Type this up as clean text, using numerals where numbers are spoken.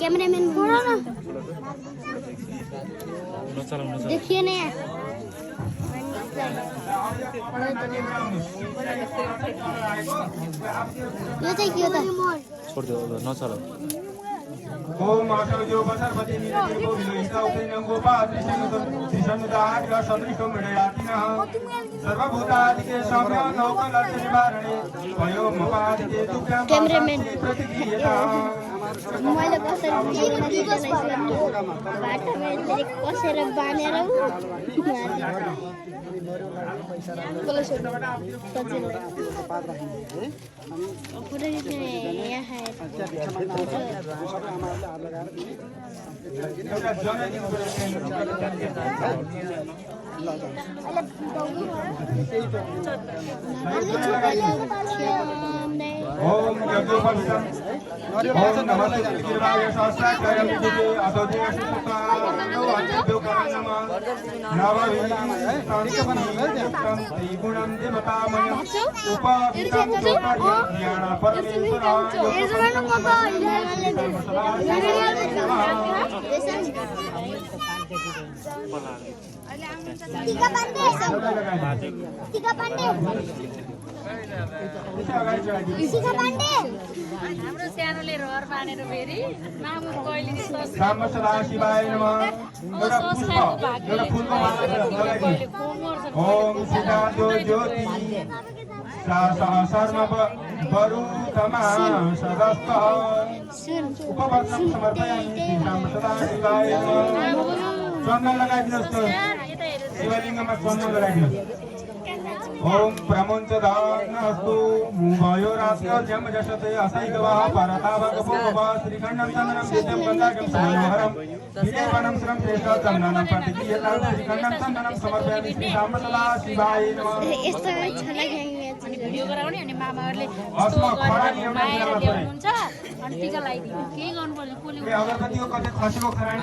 Cameraman बोलो ना देखिए ना ये तो क्यों था छोड़ दो न चलो ओम आशो बसरपति नीलगिरि विलोहिता उपेनं गोपात्रिशनुदाहार सदृशो मृडयातिनः सर्वभूतादिके सौम्य नौकलस्य निवारणे वयोमुपादिके तुभ्यं कैमरामैन प्रतिक्रियता मैले कसरी बाटोमा कसेर बानेर ओम यज्ञोपवीतम् ओम नमस्ते कृष्णाय सहस्राक्षरं विद्ये असोदे सुतानो अज्ञोपरनमः नवविधं त्रिगुणं देवतामयम् उपवितं ज्ञान Tiga pandai. हाम्रो सानोले रहर बानेर फेरि मामु कहिले राम सदा शिवाय नमः एउटा पुष्प एउटा फुलको माला लगाइदिनु ओम सीता ज्योति सहस्रमा वरुतमा सदस्तः उपवर्तनं समर्पयामि राम सदा शिवाय नमः चन्दन लगाइदिनुहोस् त शिवलिङ्गमा चन्दन लगाइदिनुहोस् ओम प्रमुंच दानस्तु भयो रास्योर्जम जशते असैगवः परतावगपोगवः श्रीखण्डं चन्दनं विद्यं गन्धाकं समयोहरं विदेवनं श्रम श्रेष्ठ चन्दनं प्रतिक्रियतां श्रीखण्डं चन्दनं समर्पयामि श्री राम सदा शिवाय नमः यस्तो छला अनि भिडियो गराउने अनि मामाहरूले यस्तो गरेर माएर ल्याउनुहुन्छ अनि टिका लगाइदिनु के गर्नुपर्छ अगरबत्तीको कतै खसेको खरानी